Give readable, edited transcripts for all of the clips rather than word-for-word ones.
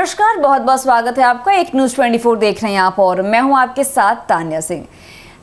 नमस्कार, बहुत बहुत स्वागत है आपका। एक न्यूज़ 24 देख रहे हैं आप और मैं हूं आपके साथ तान्या सिंह।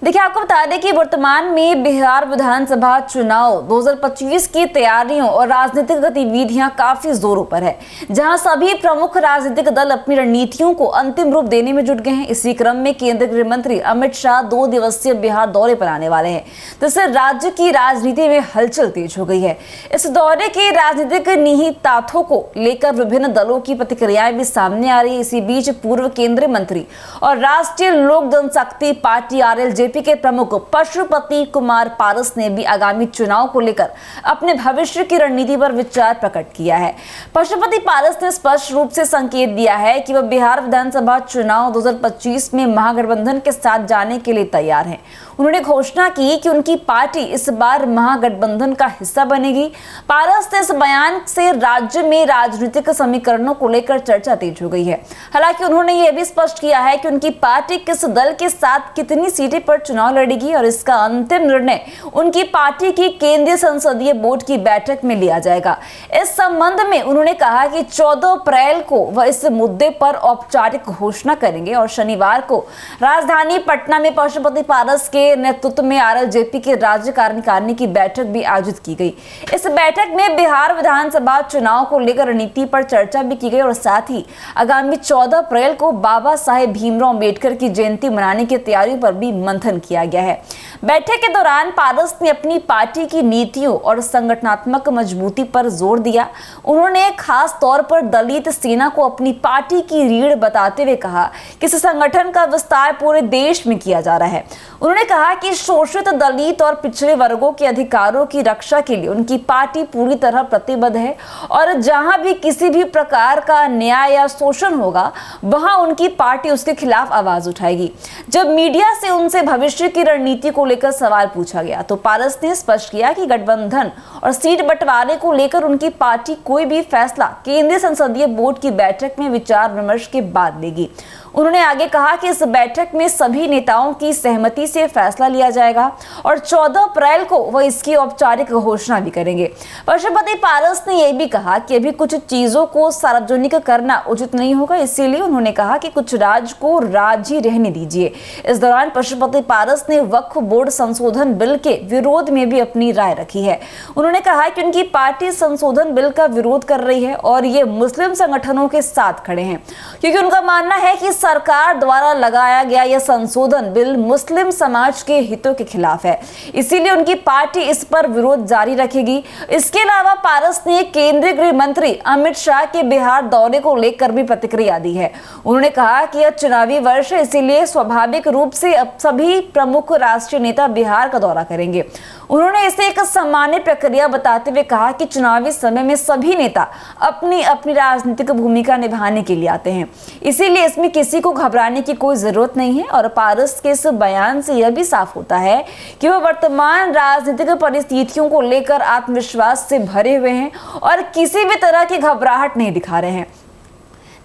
देखिए, आपको बता दें कि वर्तमान में बिहार विधानसभा चुनाव 2025 की तैयारियों और राजनीतिक गतिविधियां काफी जोरों पर है, जहां सभी प्रमुख राजनीतिक दल अपनी रणनीतियों को अंतिम रूप देने में जुट गए हैं। इसी क्रम में केंद्रीय गृह मंत्री अमित शाह 2 दिवसीय बिहार दौरे पर आने वाले हैं, जिससे राज्य की राजनीति में हलचल तेज हो गई है। इस दौरे के राजनीतिक निहितार्थों को लेकर विभिन्न दलों की प्रतिक्रियाएं भी सामने आ रही है। इसी बीच पूर्व केंद्रीय मंत्री और राष्ट्रीय लोक जनशक्ति पार्टी RLJP के प्रमुख पशुपति कुमार पारस ने भी आगामी चुनाव को लेकर अपने भविष्य की रणनीति पर विचार प्रकट किया है। पशुपति पारस ने स्पष्ट रूप से संकेत दिया है कि वह बिहार विधानसभा चुनाव 2025 में महागठबंधन के साथ जाने के लिए तैयार हैं। उन्होंने घोषणा की कि उनकी पार्टी इस बार महागठबंधन का हिस्सा बनेगी। पारस ने इस बयान से राज्य में राजनीतिक समीकरणों को लेकर चर्चा तेज हो गई है। हालांकि उन्होंने यह भी स्पष्ट किया है कि उनकी पार्टी किस दल के साथ कितनी सीटें पर चुनाव लड़ेगी और इसका अंतिम निर्णय उनकी पार्टी की केंद्रीय संसदीय बोर्ड की बैठक में लिया जाएगा। इस संबंध में उन्होंने कहा कि 14 अप्रैल को वह इस मुद्दे पर औपचारिक घोषणा करेंगे और शनिवार को राजधानी पटना में पशुपति पारस के नेतृत्व में RLJP के राज्य कार्यकारिणी की बैठक भी आयोजित की गई। इस बैठक में बिहार विधानसभा चुनाव को लेकर रणनीति पर चर्चा भी की गई और साथ ही आगामी 14 अप्रैल को बाबा साहेब भीमराव अम्बेडकर की जयंती मनाने की तैयारियों पर भी मंथन किया गया है। बैठक के दौरान पारस ने अपनी पार्टी की नीतियों और संगठनात्मक मजबूती पर जोर दिया। उन्होंने खास तौर पर दलित सेना को अपनी पार्टी की रीढ़ बताते हुए कहा कि इस संगठन का विस्तार पूरे देश में किया जा रहा है। उन्होंने कहा कि शोषित दलित और पिछड़े वर्गों के अधिकारों की रक्षा के लिए उनकी पार्टी पूरी तरह प्रतिबद्ध है और जहां भी किसी भी प्रकार का न्याय या शोषण होगा वहां उनकी पार्टी उसके खिलाफ आवाज उठाएगी। जब मीडिया से उनसे भविष्य की रणनीति को लेकर सवाल पूछा गया तो पारस ने स्पष्ट किया कि गठबंधन और सीट बंटवारे को लेकर उनकी पार्टी कोई भी फैसला केंद्रीय संसदीय बोर्ड की बैठक में विचार विमर्श के बाद लेगी। उन्होंने आगे कहा कि इस बैठक में सभी नेताओं की सहमति से फैसला लिया जाएगा और 14 अप्रैल को वह इसकी औपचारिक घोषणा भी करेंगे। पशुपति पारस ने यह भी कहा कि अभी कुछ चीजों को सार्वजनिक करना उचित नहीं होगा, इसीलिए उन्होंने कहा कि कुछ राज को राज ही रहने दीजिए। इस दौरान पशुपति पारस ने वक्फ बोर्ड संशोधन बिल के विरोध में भी अपनी राय रखी है। उन्होंने कहा कि उनकी पार्टी संशोधन बिल का विरोध कर रही है और ये मुस्लिम संगठनों के साथ खड़े हैं, क्योंकि उनका मानना है कि सरकार द्वारा लगाया गया यह संशोधन बिल मुस्लिम समाज के हितों के खिलाफ है, इसीलिए उनकी पार्टी इस पर विरोध जारी रखेगी। इसके अलावा पारस ने केंद्रीय गृह मंत्री अमित शाह के बिहार दौरे को लेकर भी प्रतिक्रिया दी है। उन्होंने कहा कि यह चुनावी वर्ष है, इसीलिए स्वाभाविक रूप से अब सभी प्रमुख राष्ट्रीय नेता बिहार का दौरा करेंगे। उन्होंने इसे एक सामान्य प्रक्रिया बताते हुए कहा कि चुनावी समय में सभी नेता अपनी अपनी राजनीतिक भूमिका निभाने के लिए आते हैं, इसीलिए इसमें किसी को घबराने की कोई जरूरत नहीं है। और पारस के इस बयान से यह भी साफ होता है कि वह वर्तमान राजनीतिक परिस्थितियों को लेकर आत्मविश्वास से भरे हुए हैं और किसी भी तरह की घबराहट नहीं दिखा रहे हैं।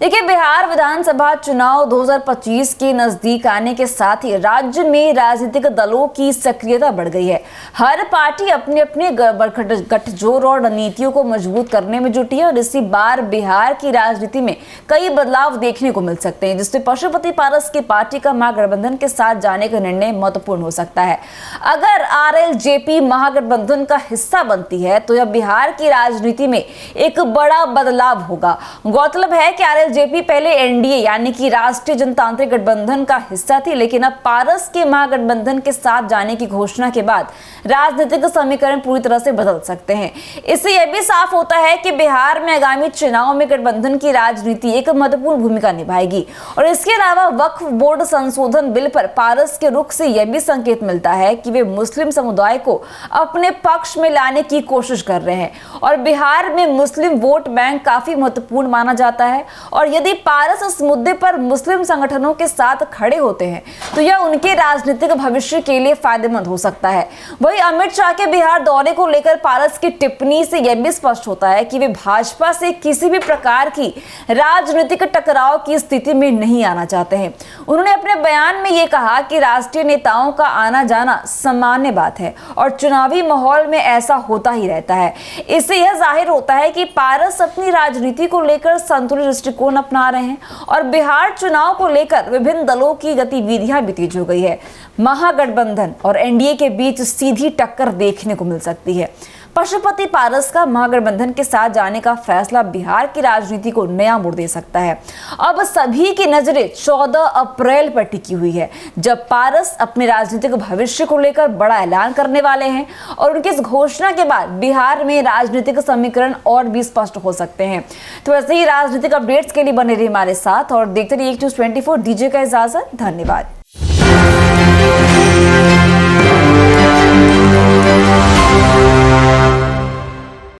देखिए, बिहार विधानसभा चुनाव 2025 के नजदीक आने के साथ ही राज्य में राजनीतिक दलों की सक्रियता बढ़ गई है। हर पार्टी अपने अपने गठजोड़ और रणनीतियों को मजबूत करने में जुटी है और इसी बार बिहार की राजनीति में कई बदलाव देखने को मिल सकते हैं, जिससे पशुपति पारस की पार्टी का महागठबंधन के साथ जाने का निर्णय महत्वपूर्ण हो सकता है। अगर RLJP महागठबंधन का हिस्सा बनती है तो यह बिहार की राजनीति में एक बड़ा बदलाव होगा। गौरतलब है कि RLJP पहले NDA यानी कि राष्ट्रीय जनतांत्रिक गठबंधन का हिस्सा थी, लेकिन अब पारस के महागठबंधन के साथ जाने की घोषणा के बाद राजनीतिक समीकरण पूरी तरह से बदल सकते हैं। इससे यह भी साफ होता है कि बिहार में आगामी चुनाव में गठबंधन की राजनीति एक महत्वपूर्ण भूमिका निभाएगी। और इसके अलावा वक्फ बोर्ड संशोधन बिल पर पारस के रुख से यह भी संकेत मिलता है कि वे मुस्लिम समुदाय को अपने पक्ष में लाने की कोशिश कर रहे हैं और बिहार में मुस्लिम वोट बैंक काफी महत्वपूर्ण माना जाता है। और यदि पारस इस मुद्दे पर मुस्लिम संगठनों के साथ खड़े होते हैं तो यह उनके राजनीतिक भविष्य के लिए फायदेमंद हो सकता है। वहीं अमित शाह के बिहार दौरे को लेकर पारस की टिप्पणी से यह भी स्पष्ट होता है कि वे भाजपा से किसी भी प्रकार की राजनीतिक टकराव की स्थिति में नहीं आना चाहते हैं। उन्होंने अपने बयान में यह कहा कि राष्ट्रीय नेताओं का आना जाना सामान्य बात है और चुनावी माहौल में ऐसा होता ही रहता है। इससे यह जाहिर होता है कि पारस अपनी राजनीति को लेकर संतुलित दृष्टिकोण टोन अपना रहे हैं और बिहार चुनाव को लेकर विभिन्न दलों की गतिविधियां भी तेज हो गई है। महागठबंधन और एनडीए के बीच सीधी टक्कर देखने को मिल सकती है। पशुपति पारस का महागठबंधन के साथ जाने का फैसला बिहार की राजनीति को नया मोड़ दे सकता है। अब सभी की नजरें 14 अप्रैल पर टिकी हुई है, जब पारस अपने राजनीतिक भविष्य को लेकर बड़ा ऐलान करने वाले हैं और उनकी इस घोषणा के बाद बिहार में राजनीतिक समीकरण और भी स्पष्ट हो सकते हैं। तो ऐसे ही राजनीतिक अपडेट्स के लिए बने रहिए हमारे साथ और देखते रहिए एक न्यूज़ 24। दीजिए का इजाजत, धन्यवाद।